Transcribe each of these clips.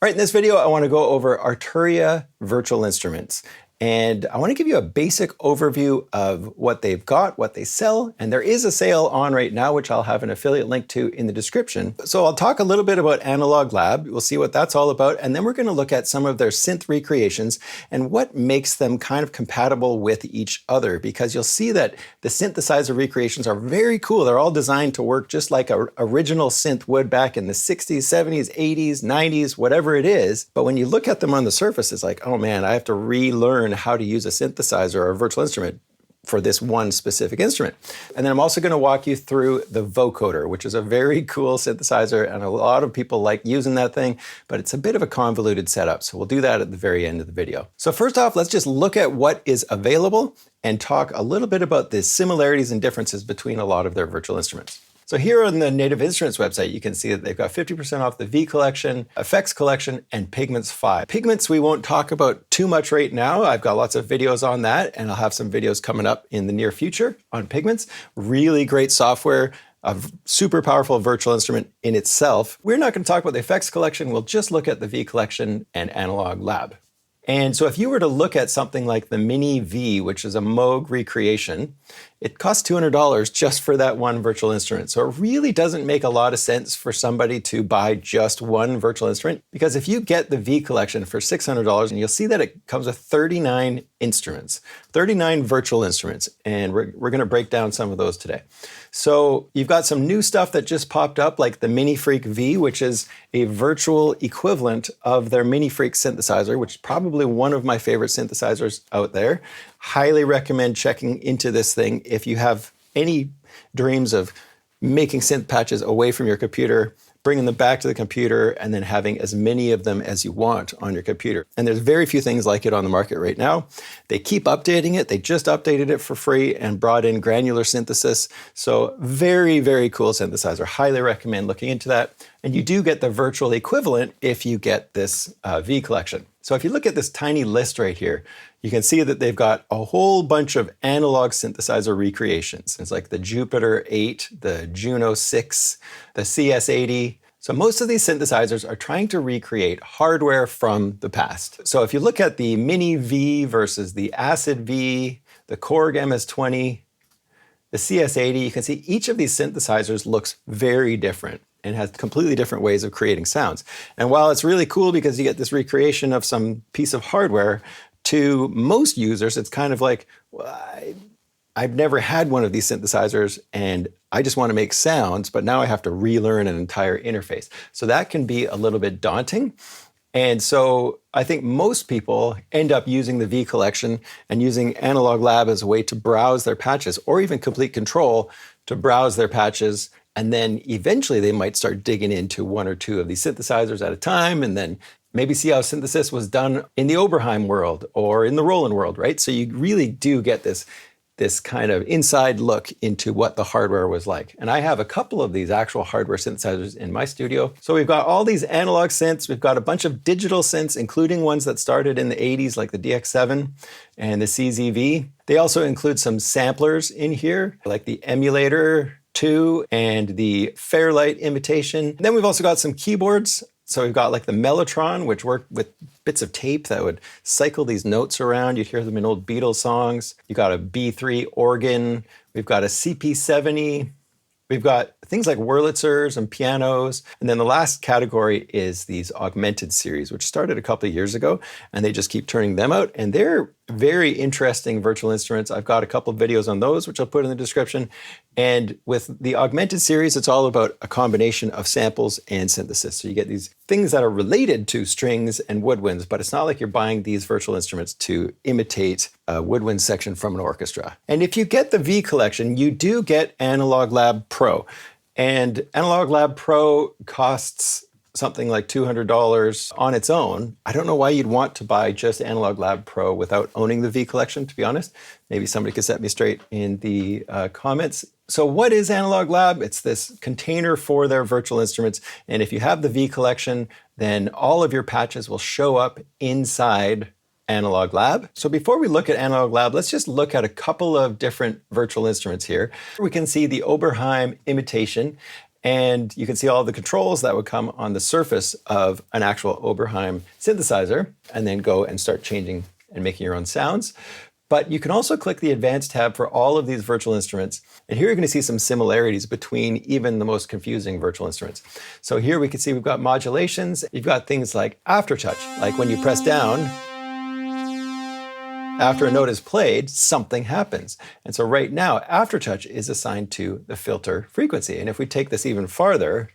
All right, in this video, I want to go over Arturia virtual instruments. And I want to give you a basic overview of what they've got, what they sell, and there is a sale on right now, which I'll have an affiliate link to in the description. So I'll talk a little bit about Analog Lab. We'll see what that's all about, and then we're going to look at some of their synth recreations and what makes them kind of compatible with each other, because you'll see that the synthesizer recreations are very cool. They're all designed to work just like an original synth would back in the 60s, 70s, 80s, 90s, whatever it is. But when you look at them on the surface, it's like, oh man, I have to relearn how to use a synthesizer or a virtual instrument for this one specific instrument. And then I'm also going to walk you through the Vocoder, which is a very cool synthesizer, and a lot of people like using that thing, but it's a bit of a convoluted setup. So we'll do that at the very end of the video. So first off, let's just look at what is available and talk a little bit about the similarities and differences between a lot of their virtual instruments. So here on the Native Instruments website, you can see that they've got 50% off the V Collection, Effects Collection, and Pigments 5. Pigments we won't talk about too much right now. I've got lots of videos on that, and I'll have some videos coming up in the near future on Pigments. Really great software, a super powerful virtual instrument in itself. We're not going to talk about the Effects Collection. We'll just look at the V Collection and Analog Lab. And so if you were to look at something like the Mini V, which is a Moog recreation, it costs $200 just for that one virtual instrument. So it really doesn't make a lot of sense for somebody to buy just one virtual instrument, because if you get the V Collection for $600, and you'll see that it comes with 39 instruments, 39 virtual instruments, and we're going to break down some of those today. So you've got some new stuff that just popped up, like the Mini Freak V, which is a virtual equivalent of their Mini Freak synthesizer, which is probably one of my favorite synthesizers out there. Highly recommend checking into this thing if you have any dreams of making synth patches away from your computer, bringing them back to the computer, and then having as many of them as you want on your computer. And there's very few things like it on the market right now. They keep updating it. They just updated it for free and brought in granular synthesis. So very, very cool synthesizer. Highly recommend looking into that. And you do get the virtual equivalent if you get this V Collection. So if you look at this tiny list right here, you can see that they've got a whole bunch of analog synthesizer recreations. It's like the Jupiter 8, the Juno 6, the CS80. So most of these synthesizers are trying to recreate hardware from the past. So if you look at the Mini V versus the Acid V, the Korg MS-20, the CS80, you can see each of these synthesizers looks very different and has completely different ways of creating sounds. And while it's really cool because you get this recreation of some piece of hardware, to most users, it's kind of like, well, I've never had one of these synthesizers and I just want to make sounds, but now I have to relearn an entire interface. So that can be a little bit daunting. And so I think most people end up using the V Collection and using Analog Lab as a way to browse their patches, or even Complete Control to browse their patches. And then eventually they might start digging into one or two of these synthesizers at a time, and then maybe see how synthesis was done in the Oberheim world or in the Roland world, right? So you really do get this kind of inside look into what the hardware was like. And I have a couple of these actual hardware synthesizers in my studio. So we've got all these analog synths. We've got a bunch of digital synths, including ones that started in the 80s, like the DX7 and the CZV. They also include some samplers in here, like the Emulator 2 and the Fairlight Imitation. Then we've also got some keyboards. So we've got like the Mellotron, which worked with bits of tape that would cycle these notes around. You'd hear them in old Beatles songs. You've got a B3 organ. We've got a CP70. We've got things like Wurlitzers and pianos. And then the last category is these augmented series, which started a couple of years ago, and they just keep turning them out. And they're very interesting virtual instruments. I've got a couple of videos on those, which I'll put in the description. And with the augmented series, it's all about a combination of samples and synthesis. So you get these things that are related to strings and woodwinds, but it's not like you're buying these virtual instruments to imitate a woodwind section from an orchestra. And if you get the V Collection, you do get Analog Lab Pro. And Analog Lab Pro costs something like $200 on its own. I don't know why you'd want to buy just Analog Lab Pro without owning the V Collection, to be honest. Maybe somebody could set me straight in the comments. So what is Analog Lab? It's this container for their virtual instruments. And if you have the V Collection, then all of your patches will show up inside Analog Lab. So before we look at Analog Lab, let's just look at a couple of different virtual instruments here. We can see the Oberheim Imitation. And you can see all the controls that would come on the surface of an actual Oberheim synthesizer, and then go and start changing and making your own sounds. But you can also click the Advanced tab for all of these virtual instruments. And here you're going to see some similarities between even the most confusing virtual instruments. So here we can see we've got modulations. You've got things like aftertouch, like when you press down, after a note is played, something happens. And so right now, aftertouch is assigned to the filter frequency. And if we take this even farther,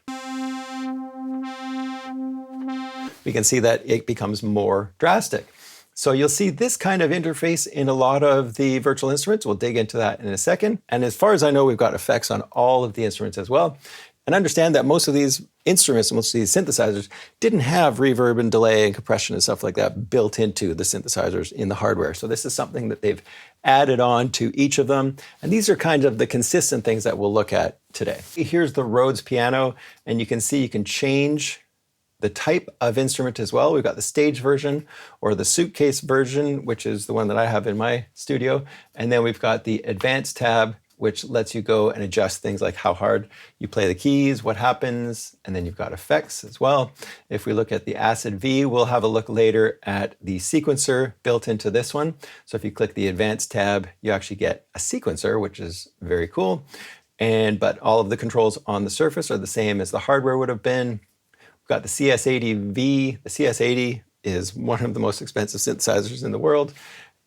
we can see that it becomes more drastic. So you'll see this kind of interface in a lot of the virtual instruments. We'll dig into that in a second. And as far as I know, we've got effects on all of the instruments as well. And understand that most of these instruments, most of these synthesizers, didn't have reverb and delay and compression and stuff like that built into the synthesizers in the hardware. So this is something that they've added on to each of them. And these are kind of the consistent things that we'll look at today. Here's the Rhodes piano, and you can see you can change the type of instrument as well. We've got the stage version or the suitcase version, which is the one that I have in my studio. And then we've got the Advanced tab, which lets you go and adjust things like how hard you play the keys, what happens, and then you've got effects as well. If we look at the Acid V, we'll have a look later at the sequencer built into this one. So if you click the Advanced tab, you actually get a sequencer, which is very cool. But all of the controls on the surface are the same as the hardware would have been. We've got the CS80V. The CS80 is one of the most expensive synthesizers in the world.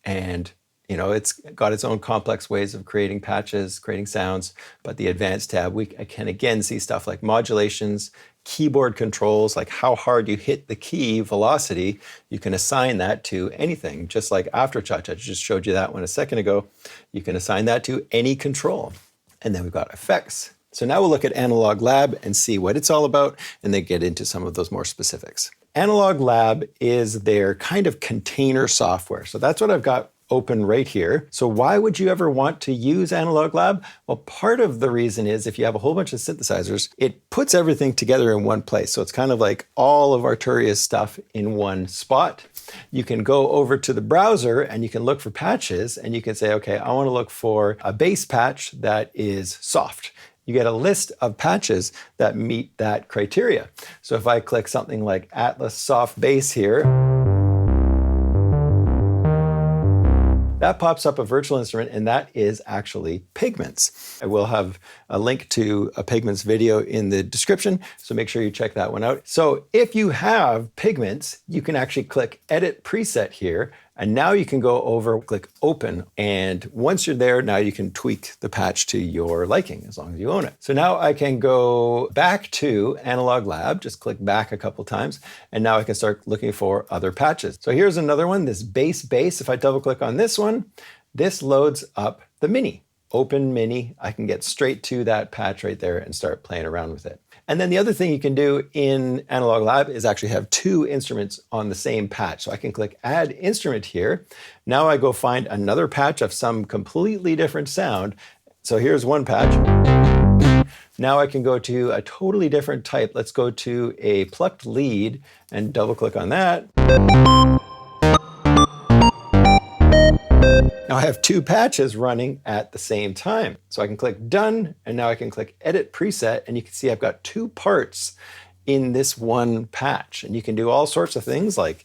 And it's got its own complex ways of creating patches, creating sounds. But the Advanced tab, we can again see stuff like modulations, keyboard controls, like how hard you hit the key velocity. You can assign that to anything, just like aftertouch. I just showed you that one a second ago. You can assign that to any control. And then we've got effects. So now we'll look at Analog Lab and see what it's all about, and then get into some of those more specifics. Analog Lab is their kind of container software. So that's what I've got open right here. So why would you ever want to use Analog Lab? Well, part of the reason is if you have a whole bunch of synthesizers, it puts everything together in one place. So it's kind of like all of Arturia's stuff in one spot. You can go over to the browser and you can look for patches, and you can say, okay, I want to look for a bass patch that is soft. You get a list of patches that meet that criteria. So if I click something like Atlas Soft Bass here, that pops up a virtual instrument, and that is actually Pigments. I will have a link to a Pigments video in the description, so make sure you check that one out. So if you have Pigments, you can actually click Edit Preset here, and now you can go over, click Open, and once you're there, now you can tweak the patch to your liking, as long as you own it. So now I can go back to Analog Lab, just click back a couple times, and now I can start looking for other patches. So here's another one, this bass. If I double click on this one, this loads up the Mini. Open Mini, I can get straight to that patch right there and start playing around with it. And then the other thing you can do in Analog Lab is actually have two instruments on the same patch. So I can click Add Instrument here. Now I go find another patch of some completely different sound. So here's one patch. Now I can go to a totally different type. Let's go to a plucked lead and double click on that. Now I have two patches running at the same time. So I can click Done, and now I can click Edit Preset, and you can see I've got two parts in this one patch. And you can do all sorts of things, like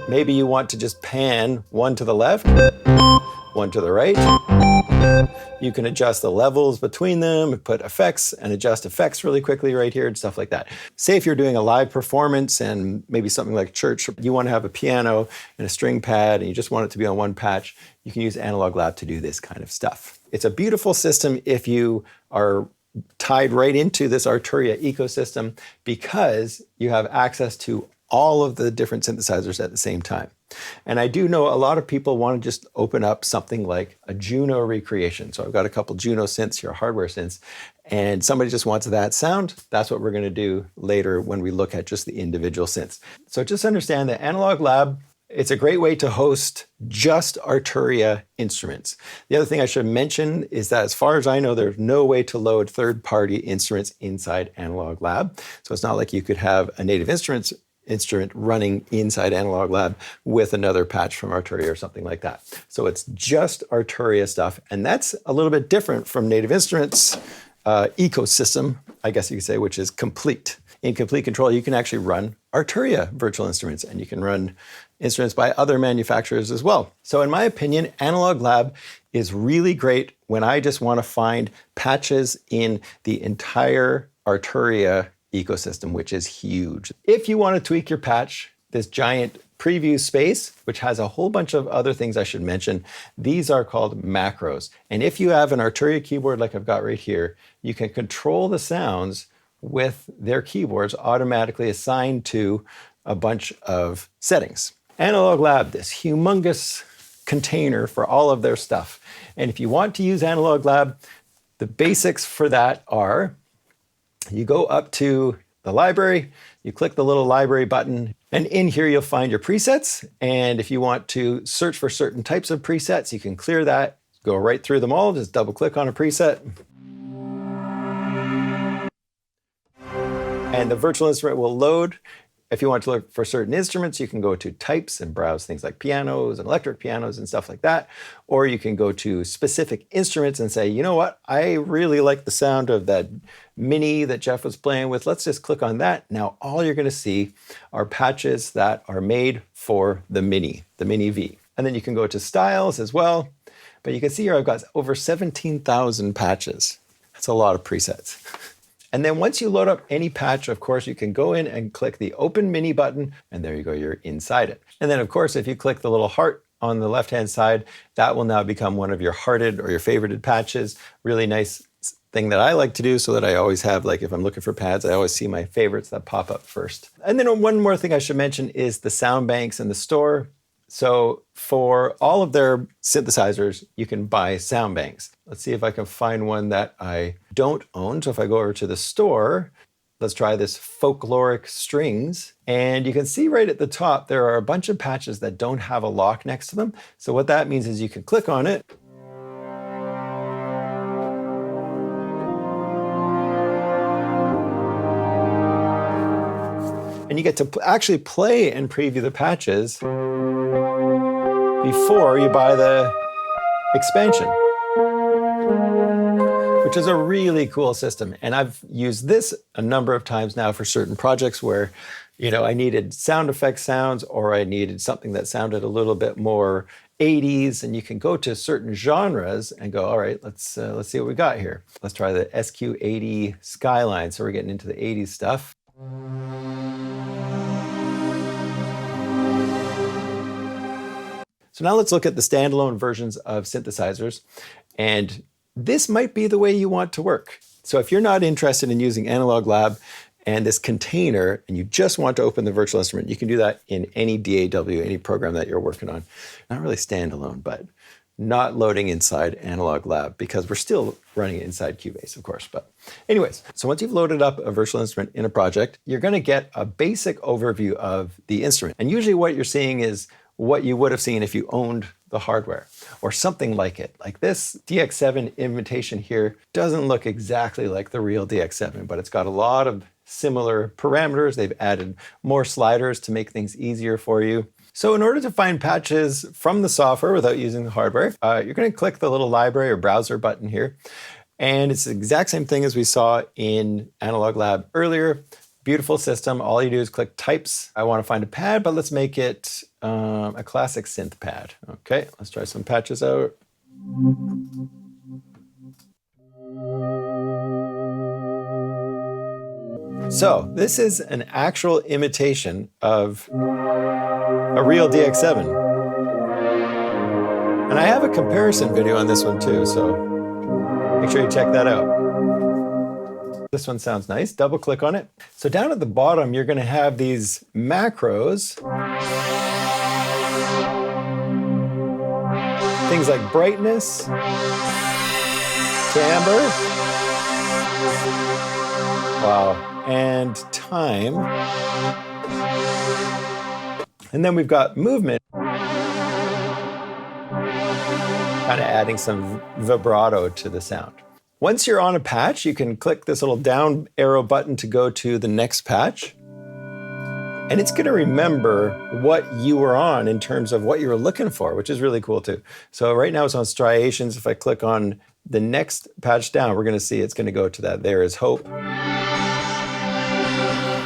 maybe you want to just pan one to the left, one to the right. You can adjust the levels between them, put effects and adjust effects really quickly right here and stuff like that. Say if you're doing a live performance and maybe something like church, you want to have a piano and a string pad and you just want it to be on one patch, you can use Analog Lab to do this kind of stuff. It's a beautiful system if you are tied right into this Arturia ecosystem, because you have access to all of the different synthesizers at the same time. And I do know a lot of people want to just open up something like a Juno recreation. So I've got a couple Juno synths here, hardware synths, and somebody just wants that sound. That's what we're going to do later when we look at just the individual synths. So just understand that Analog Lab, it's a great way to host just Arturia instruments. The other thing I should mention is that as far as I know, there's no way to load third-party instruments inside Analog Lab. So it's not like you could have a Native Instruments instrument running inside Analog Lab with another patch from Arturia or something like that. So it's just Arturia stuff, and that's a little bit different from Native Instruments ecosystem, I guess you could say, which is complete. In complete control, you can actually run Arturia virtual instruments, and you can run instruments by other manufacturers as well. So in my opinion, Analog Lab is really great when I just want to find patches in the entire Arturia ecosystem, which is huge. If you want to tweak your patch, this giant preview space, which has a whole bunch of other things I should mention, these are called macros. And if you have an Arturia keyboard like I've got right here, you can control the sounds with their keyboards automatically assigned to a bunch of settings. Analog Lab, this humongous container for all of their stuff. And if you want to use Analog Lab, the basics for that are, you go up to the library, you click the little library button, and in here you'll find your presets. And if you want to search for certain types of presets, you can clear that, go right through them all, just double click on a preset. And the virtual instrument will load. If you want to look for certain instruments, you can go to types and browse things like pianos and electric pianos and stuff like that. Or you can go to specific instruments and say, you know what, I really like the sound of that Mini that Jeff was playing with. Let's just click on that. Now, all you're going to see are patches that are made for the Mini V. And then you can go to styles as well. But you can see here I've got over 17,000 patches. That's a lot of presets. And then once you load up any patch, of course, you can go in and click the Open Mini button, and there you go, you're inside it. And then, of course, if you click the little heart on the left-hand side, that will now become one of your hearted or your favorited patches. Really nice thing that I like to do so that I always have, like if I'm looking for pads, I always see my favorites that pop up first. And then one more thing I should mention is the sound banks in the store. So for all of their synthesizers, you can buy sound banks. Let's see if I can find one that I don't own. So if I go over to the store, let's try this folkloric strings. And you can see right at the top, there are a bunch of patches that don't have a lock next to them. So what that means is you can click on it. And you get to actually play and preview the patches before you buy the expansion, which is a really cool system. And I've used this a number of times now for certain projects where, you know, I needed sound effect sounds, or I needed something that sounded a little bit more 80s, and you can go to certain genres and go, all right, let's see what we got here. Let's try the SQ80 Skyline. So we're getting into the 80s stuff. So now let's look at the standalone versions of synthesizers. And this might be the way you want to work. So if you're not interested in using Analog Lab and this container, and you just want to open the virtual instrument, you can do that in any DAW, any program that you're working on. Not really standalone, but not loading inside Analog Lab, because we're still running it inside Cubase, of course. But anyways, so once you've loaded up a virtual instrument in a project, you're going to get a basic overview of the instrument. And usually what you're seeing is what you would have seen if you owned the hardware or something like it. Like this DX7 invitation here doesn't look exactly like the real DX7, but it's got a lot of similar parameters. They've added more sliders to make things easier for you. So in order to find patches from the software without using the hardware, you're going to click the little library or browser button here. And it's the exact same thing as we saw in Analog Lab earlier. Beautiful system. All you do is click types. I want to find a pad, but let's make it a classic synth pad. Okay, let's try some patches out. So this is an actual imitation of a real DX7. And I have a comparison video on this one too, so make sure you check that out. This one sounds nice. Double click on it. So down at the bottom, you're going to have these macros. Things like brightness, timbre, wow, and time. And then we've got movement, kind of adding some vibrato to the sound. Once you're on a patch, you can click this little down arrow button to go to the next patch. And it's going to remember what you were on in terms of what you were looking for, which is really cool too. So right now it's on striations. If I click on the next patch down, we're going to see it's going to go to that "There Is Hope."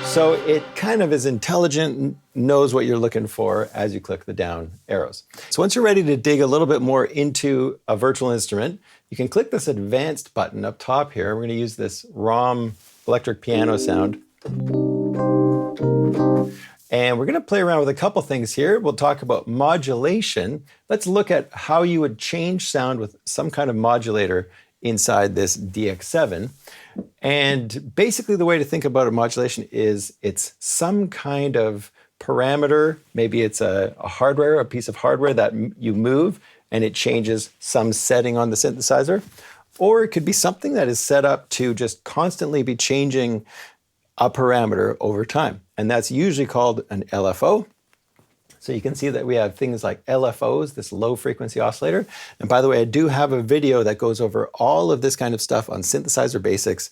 So it kind of is intelligent and knows what you're looking for as you click the down arrows. So once you're ready to dig a little bit more into a virtual instrument, you can click this advanced button up top here. We're going to use this ROM electric piano sound. And we're going to play around with a couple things here. We'll talk about modulation. Let's look at how you would change sound with some kind of modulator inside this DX7. And basically the way to think about a modulation is it's some kind of parameter. Maybe it's a piece of hardware that you move and it changes some setting on the synthesizer. Or it could be something that is set up to just constantly be changing a parameter over time. And that's usually called an LFO. So you can see that we have things like LFOs, this low frequency oscillator. And by the way, I do have a video that goes over all of this kind of stuff on synthesizer basics,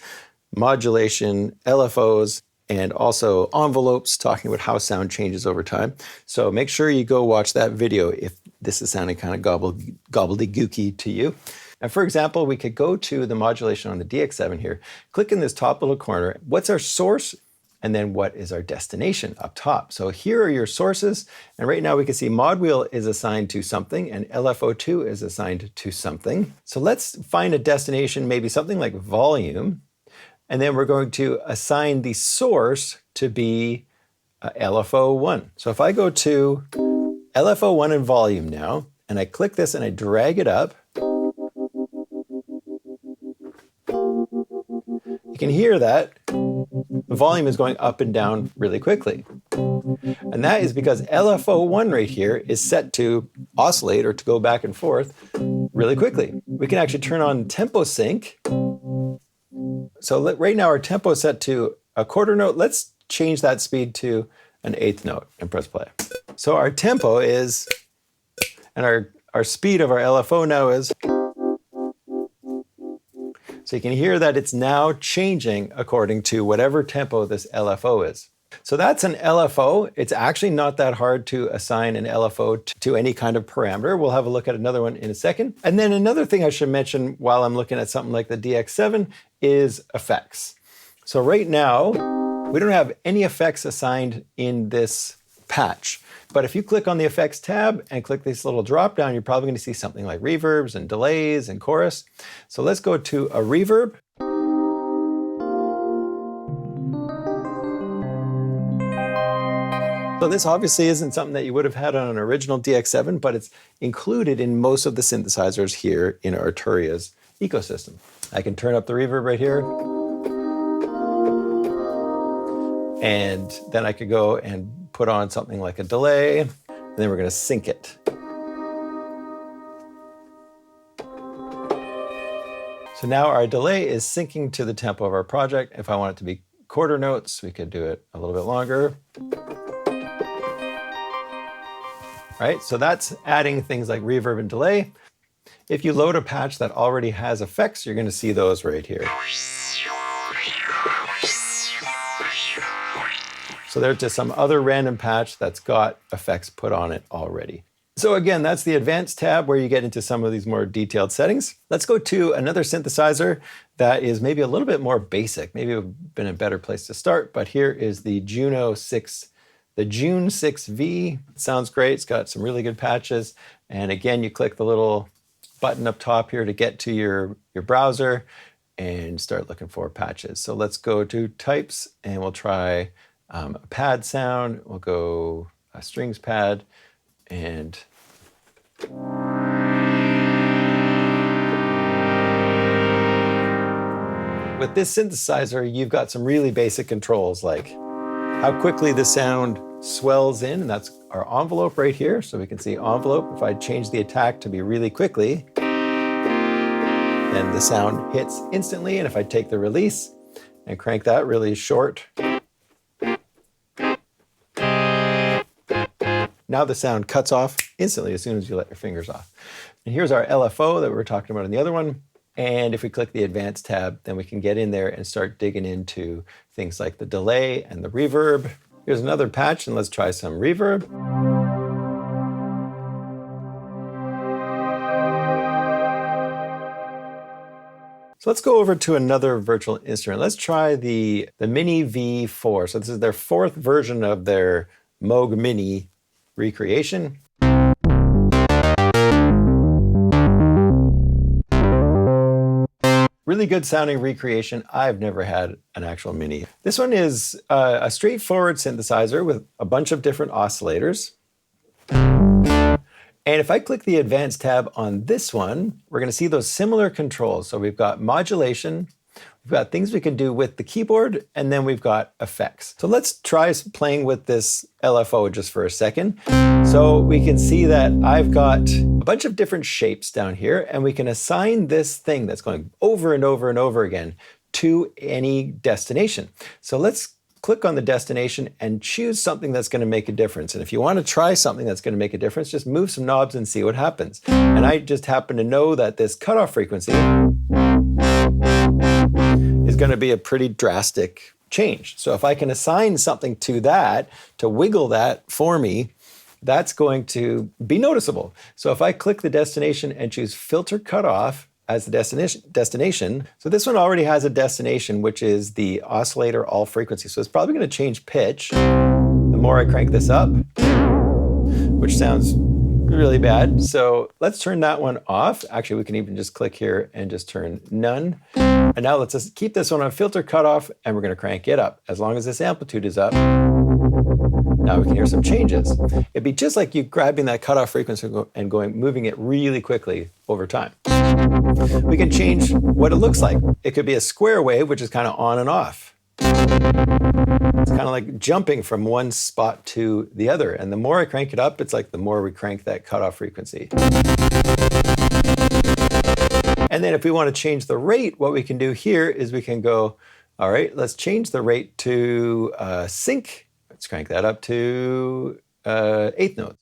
modulation, LFOs, and also envelopes, talking about how sound changes over time. So make sure you go watch that video if this is sounding kind of gobbledygooky to you. And for example, we could go to the modulation on the DX7 here, click in this top little corner. What's our source? And then what is our destination up top? So here are your sources. And right now we can see mod wheel is assigned to something and LFO2 is assigned to something. So let's find a destination, maybe something like volume. And then we're going to assign the source to be LFO1. So if I go to LFO1 and volume now, and I click this and I drag it up, you can hear that the volume is going up and down really quickly. And that is because LFO1 right here is set to oscillate or to go back and forth really quickly. We can actually turn on tempo sync. So right now our tempo is set to a quarter note. Let's change that speed to an eighth note and press play. So our tempo is, and our speed of our LFO now is, so you can hear that it's now changing according to whatever tempo this LFO is. So that's an LFO. It's actually not that hard to assign an LFO to any kind of parameter. We'll have a look at another one in a second. And then another thing I should mention while I'm looking at something like the DX7 is effects. So right now, we don't have any effects assigned in this patch. But if you click on the effects tab and click this little drop down, you're probably going to see something like reverbs and delays and chorus. So let's go to a reverb. So this obviously isn't something that you would have had on an original DX7, but it's included in most of the synthesizers here in Arturia's ecosystem. I can turn up the reverb right here. And then I could go and put on something like a delay, and then we're going to sync it. So now our delay is syncing to the tempo of our project. If I want it to be quarter notes, we could do it a little bit longer. Right, so that's adding things like reverb and delay. If you load a patch that already has effects, you're going to see those right here. So there's just some other random patch that's got effects put on it already. So again, that's the advanced tab where you get into some of these more detailed settings. Let's go to another synthesizer that is maybe a little bit more basic. Maybe it would have been a better place to start, but here is the June 6V. It sounds great. It's got some really good patches. And again, you click the little button up top here to get to your browser and start looking for patches. So let's go to types and we'll try a pad sound. We'll go a strings pad and with this synthesizer, you've got some really basic controls like how quickly the sound swells in, and that's our envelope right here. So we can see envelope. If I change the attack to be really quickly, then the sound hits instantly. And if I take the release and crank that really short, now the sound cuts off instantly as soon as you let your fingers off. And here's our LFO that we were talking about in the other one. And if we click the advanced tab, then we can get in there and start digging into things like the delay and the reverb. Here's another patch and let's try some reverb. So let's go over to another virtual instrument. Let's try the Mini V4. So this is their 4th version of their Moog Mini recreation. Really good sounding recreation. I've never had an actual Mini. This one is a straightforward synthesizer with a bunch of different oscillators. And if I click the Advanced tab on this one, we're going to see those similar controls. So we've got modulation, we've got things we can do with the keyboard, and then we've got effects. So let's try playing with this LFO just for a second. So we can see that I've got a bunch of different shapes down here, and we can assign this thing that's going over and over and over again to any destination. So let's click on the destination and choose something that's going to make a difference. And if you want to try something that's going to make a difference, just move some knobs and see what happens. And I just happen to know that this cutoff frequency is going to be a pretty drastic change. So if I can assign something to that, to wiggle that for me, that's going to be noticeable. So if I click the destination and choose filter cutoff as the destination. So this one already has a destination, which is the oscillator all frequency. So it's probably going to change pitch the more I crank this up, which sounds really bad. So let's turn that one off. Actually, we can even just click here and just turn none. And now let's just keep this one on filter cutoff, and we're going to crank it up. As long as this amplitude is up, now we can hear some changes. It'd be just like you grabbing that cutoff frequency and moving it really quickly over time. We can change what it looks like. It could be a square wave, which is kind of on and off. It's kind of like jumping from one spot to the other. And the more I crank it up, it's like the more we crank that cutoff frequency. And then if we want to change the rate, what we can do here is we can go, all right, let's change the rate to sync. Let's crank that up to 8th note.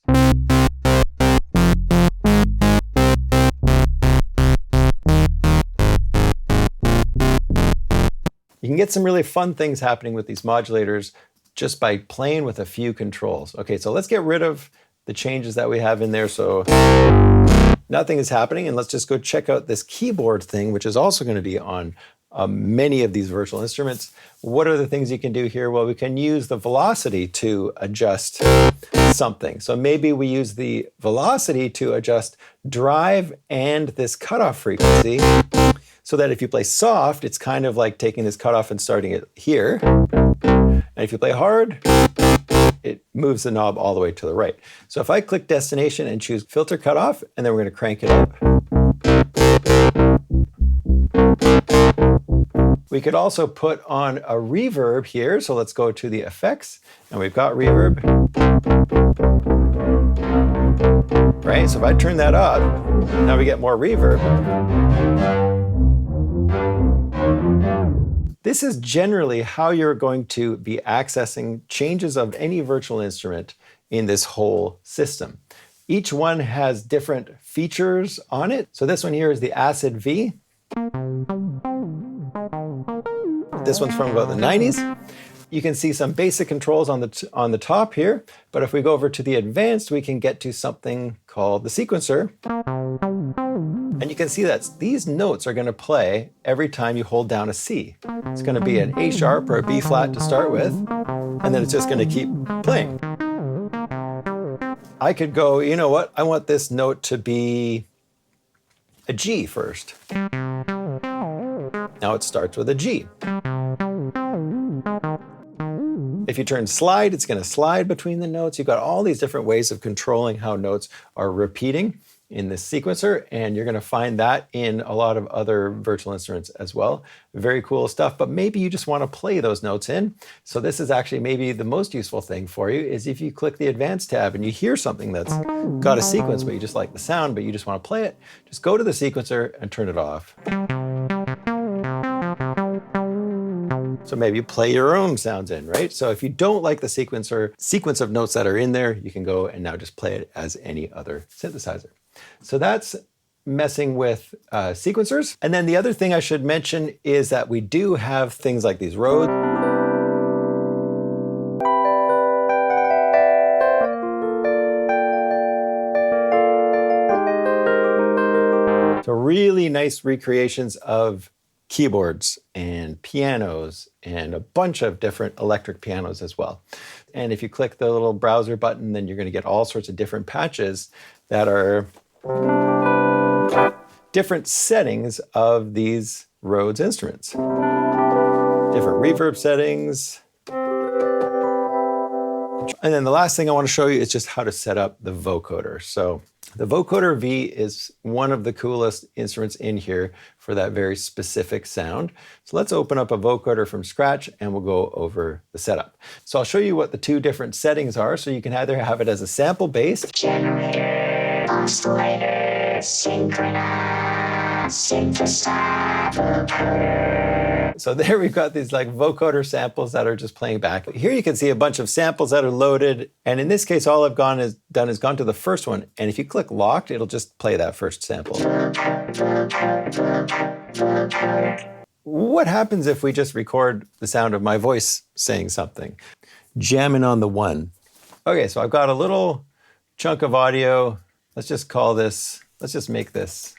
You can get some really fun things happening with these modulators just by playing with a few controls. Okay, so let's get rid of the changes that we have in there so nothing is happening, and let's just go check out this keyboard thing, which is also going to be on many of these virtual instruments. What are the things you can do here? Well, we can use the velocity to adjust something. So maybe we use the velocity to adjust drive and this cutoff frequency, so that if you play soft, it's kind of like taking this cutoff and starting it here. And if you play hard, it moves the knob all the way to the right. So if I click destination and choose filter cutoff, and then we're going to crank it up. We could also put on a reverb here. So let's go to the effects, and we've got reverb. Right, so if I turn that up, now we get more reverb. This is generally how you're going to be accessing changes of any virtual instrument in this whole system. Each one has different features on it. So this one here is the Acid V. This one's from about the 90s. You can see some basic controls on the top here, but if we go over to the advanced, we can get to something called the sequencer. And you can see that these notes are going to play every time you hold down a C. It's going to be an A sharp or a B flat to start with, and then it's just going to keep playing. I could go, you know what, I want this note to be a G first. Now it starts with a G. If you turn slide, it's going to slide between the notes. You've got all these different ways of controlling how notes are repeating in this sequencer, and you're going to find that in a lot of other virtual instruments as well. Very cool stuff, but maybe you just want to play those notes in. So this is actually maybe the most useful thing for you is if you click the Advanced tab and you hear something that's got a sequence, but you just like the sound, but you just want to play it, just go to the sequencer and turn it off. So maybe you play your own sounds in, right? So if you don't like the sequence of notes that are in there, you can go and now just play it as any other synthesizer. So that's messing with sequencers. And then the other thing I should mention is that we do have things like these Rhodes. So really nice recreations of keyboards and pianos and a bunch of different electric pianos as well. And if you click the little browser button, then you're going to get all sorts of different patches that are different settings of these Rhodes instruments. Different reverb settings. And then the last thing I want to show you is just how to set up the vocoder. So the Vocoder V is one of the coolest instruments in here for that very specific sound. So let's open up a vocoder from scratch and we'll go over the setup. So I'll show you what the two different settings are. So you can either have it as a sample based, generator, oscillator, synchronize, synthesizer, vocoder. So there we've got these like vocoder samples that are just playing back. Here you can see a bunch of samples that are loaded. And in this case, all I've done is gone to the first one. And if you click locked, it'll just play that first sample. What happens if we just record the sound of my voice saying something? Jamming on the one. Okay, so I've got a little chunk of audio. Let's just make this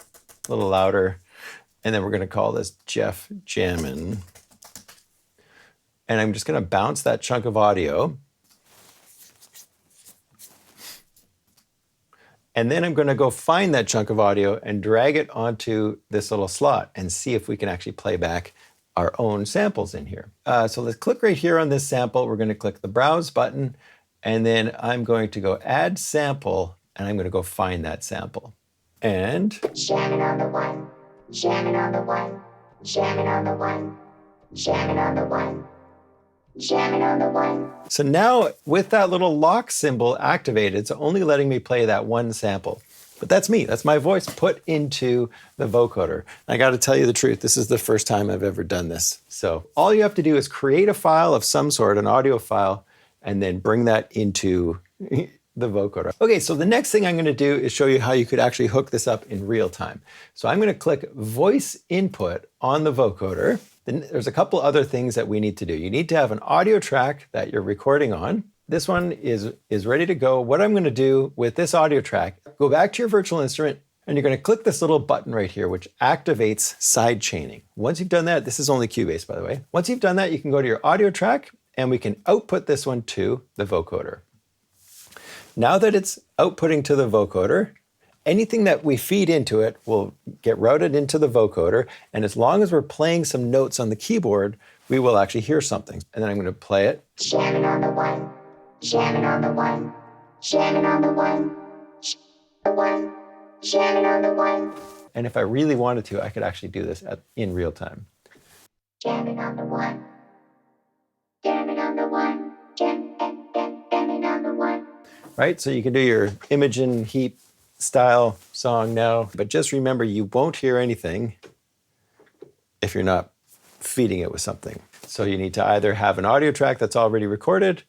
a little louder. And then we're going to call this Jeff Jammin'. And I'm just going to bounce that chunk of audio. And then I'm going to go find that chunk of audio and drag it onto this little slot and see if we can actually play back our own samples in here. So let's click right here on this sample. We're going to click the Browse button. And then I'm going to go Add Sample. And I'm going to go find that sample. And jamming on the one. Jamming on the one, jamming on the one, jamming on the one, jamming on the one. So now with that little lock symbol activated, it's only letting me play that one sample. But that's me, that's my voice put into the vocoder. I gotta tell you the truth, this is the first time I've ever done this. So all you have to do is create a file of some sort, an audio file, and then bring that into the vocoder. Okay, so the next thing I'm going to do is show you how you could actually hook this up in real time. So I'm going to click voice input on the vocoder. Then there's a couple other things that we need to do. You need to have an audio track that you're recording on. This one is ready to go. What I'm going to do with this audio track, go back to your virtual instrument and you're going to click this little button right here, which activates side chaining. Once you've done that, this is only Cubase, by the way. Once you've done that, you can go to your audio track and we can output this one to the vocoder. Now that it's outputting to the vocoder, anything that we feed into it will get routed into the vocoder. And as long as we're playing some notes on the keyboard, we will actually hear something. And then I'm going to play it. Jamming on the one, jamming on the one, jamming on the one, jamming on the one. And if I really wanted to, I could actually do this in real time. Jamming on the one, jamming on the one, jamming on the one. Right? So you can do your Imogen Heap style song now, but just remember you won't hear anything if you're not feeding it with something. So you need to either have an audio track that's already recorded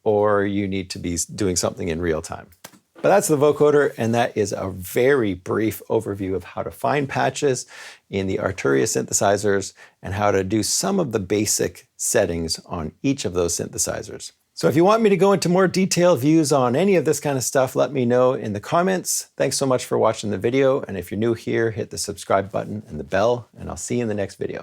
or you need to be doing something in real time. But that's the vocoder, and that is a very brief overview of how to find patches in the Arturia synthesizers and how to do some of the basic settings on each of those synthesizers. So if you want me to go into more detailed views on any of this kind of stuff, let me know in the comments. Thanks so much for watching the video. And if you're new here, hit the subscribe button and the bell, and I'll see you in the next video.